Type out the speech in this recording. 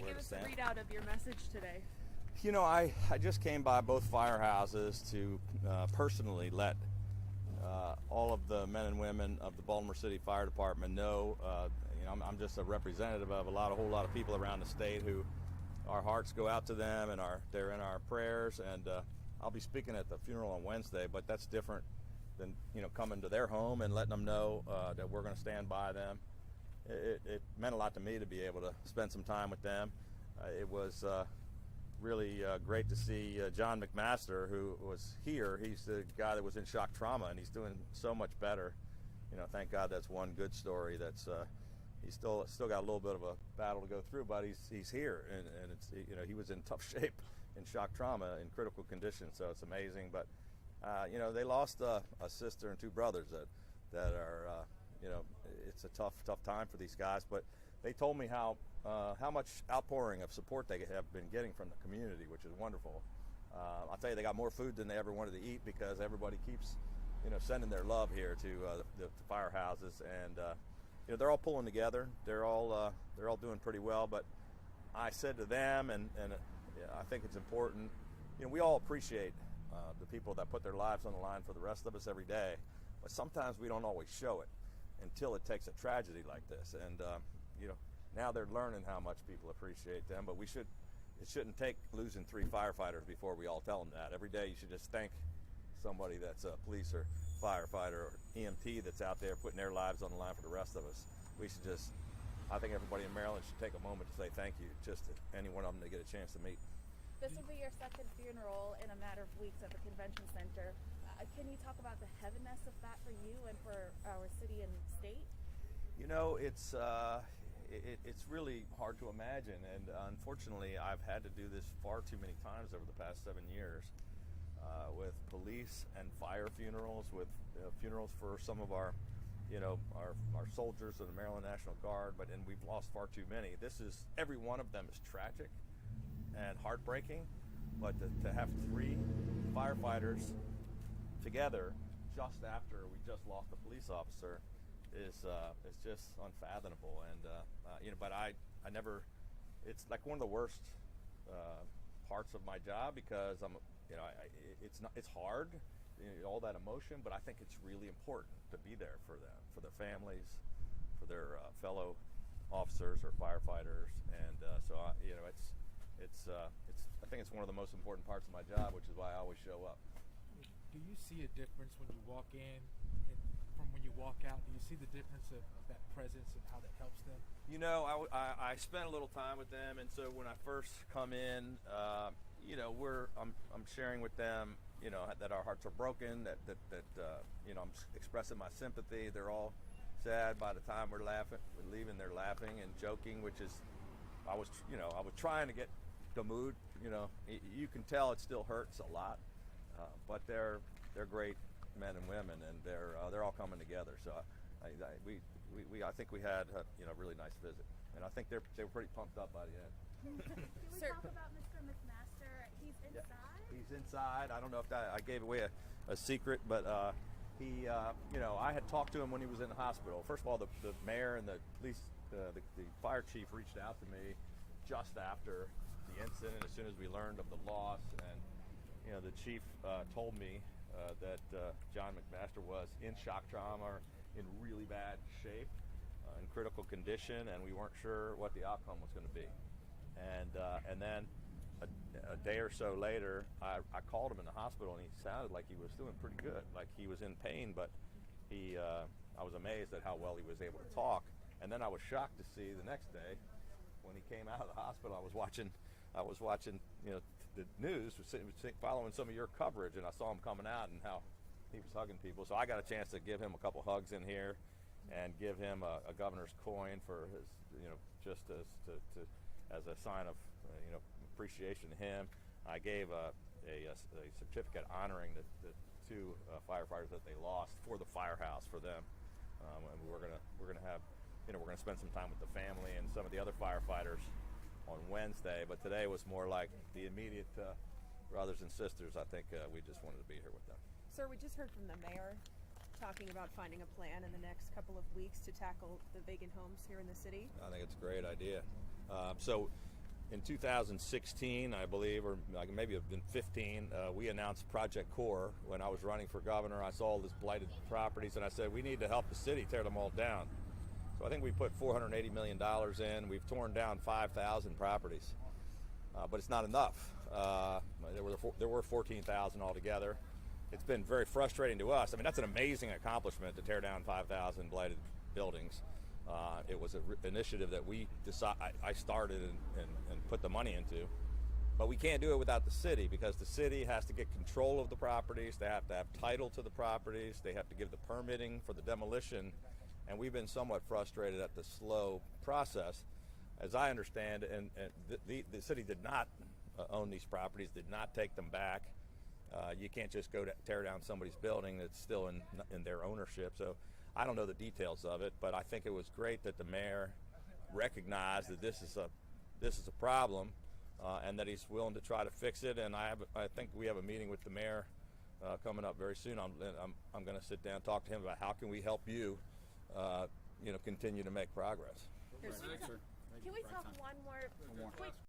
you where give to us a stand. readout of your message today? You know, I just came by both firehouses to personally let all of the men and women of the Baltimore City Fire Department know. You know, I'm just a representative of a whole lot of people around the state who our hearts go out to them, and they're in our prayers. And I'll be speaking at the funeral on Wednesday, but that's different than, you know, coming to their home and letting them know that we're going to stand by them. It meant a lot to me to be able to spend some time with them. It was really great to see John McMaster, who was here. He's the guy that was in shock trauma, and he's doing so much better. You know, thank God that's one good story. That's he's still got a little bit of a battle to go through, but he's here, and it's, you know, he was in tough shape in shock trauma in critical condition, so it's amazing. But you know, they lost a sister and two brothers that are you know, it's a tough time for these guys, but they told me how much outpouring of support they have been getting from the community, which is wonderful. I'll tell you, they got more food than they ever wanted to eat because everybody keeps, you know, sending their love here to the firehouses, and you know, they're all pulling together. They're all doing pretty well. But I said to them, and I think it's important. You know, we all appreciate the people that put their lives on the line for the rest of us every day, but sometimes we don't always show it until it takes a tragedy like this. And you know, now they're learning how much people appreciate them, but it shouldn't take losing 3 firefighters before we all tell them that. Every day you should just thank somebody that's a police or firefighter or EMT that's out there putting their lives on the line for the rest of us. I think everybody in Maryland should take a moment to say thank you just to any one of them they get a chance to meet. This will be your second funeral in a matter of weeks at the convention center. Can you talk about the heaviness of that for you and for our city and state? You know, it's really hard to imagine, and unfortunately I've had to do this far too many times over the past 7 years with police and fire funerals, with funerals for some of our, you know, our soldiers of the Maryland National Guard, and we've lost far too many. Every one of them is tragic and heartbreaking, but to have 3 firefighters together just after we just lost a police officer is just unfathomable. And you know, but I never. It's like one of the worst parts of my job because it's hard, you know, all that emotion, but I think it's really important to be there for them, for their families, for their fellow officers or firefighters, and so you know, I think it's one of the most important parts of my job, which is why I always show up. Do you see a difference when you walk in and from when you walk out? Do you see the difference of that presence and how that helps them? You know, I spent a little time with them, and so when I first come in, you know, I'm sharing with them, you know, that our hearts are broken, that you know, I'm expressing my sympathy. They're all sad. By the time we're leaving, they're laughing and joking, which is, I was trying to get the mood. You know, you can tell it still hurts a lot, but they're great men and women, and they're all coming together. So I think we had a, you know, really nice visit, and I think they were pretty pumped up by the end. Can we talk about Mr. McMaster? He's inside? Yeah, he's inside. I don't know if I gave away a secret, but he, you know, I had talked to him when he was in the hospital. First of all, the mayor and the police, the fire chief reached out to me just after the incident, as soon as we learned of the loss, and you know, the chief told me that John McMaster was in shock trauma, in really bad shape, in critical condition, and we weren't sure what the outcome was going to be. And then a day or so later, I called him in the hospital, and he sounded like he was doing pretty good, like he was in pain, but I was amazed at how well he was able to talk. And then I was shocked to see the next day, when he came out of the hospital, I was watching, you know, the news, following some of your coverage, and I saw him coming out and how he was hugging people. So I got a chance to give him a couple hugs in here, and give him a governor's coin for his, you know, just as a sign of you know, appreciation to him. I gave a certificate honoring the 2 firefighters that they lost for the firehouse for them, and we're gonna have, you know, we're gonna spend some time with the family and some of the other firefighters on Wednesday. But today was more like the immediate brothers and sisters. I think we just wanted to be here with them. Sir, we just heard from the mayor talking about finding a plan in the next couple of weeks to tackle the vacant homes here in the city. I think it's a great idea. So in 2016, I believe, or like maybe have been 15, we announced Project Core when I was running for governor. I saw all these blighted properties, and I said we need to help the city tear them all down. So I think we put $480 million in. We've torn down 5,000 properties, but it's not enough. There were 14,000 altogether. It's been very frustrating to us. I mean, that's an amazing accomplishment to tear down 5,000 blighted buildings. It was an initiative that I started and put the money into. But we can't do it without the city, because the city has to get control of the properties. They have to have title to the properties. They have to give the permitting for the demolition. And we've been somewhat frustrated at the slow process. As I understand, and the city did not own these properties, did not take them back. You can't just go to tear down somebody's building that's still in their ownership. So I don't know the details of it, but I think it was great that the mayor recognized that this is a problem, and that he's willing to try to fix it. And I think we have a meeting with the mayor coming up very soon. I'm going to sit down and talk to him about how can we help you, continue to make progress. Can we talk one more quick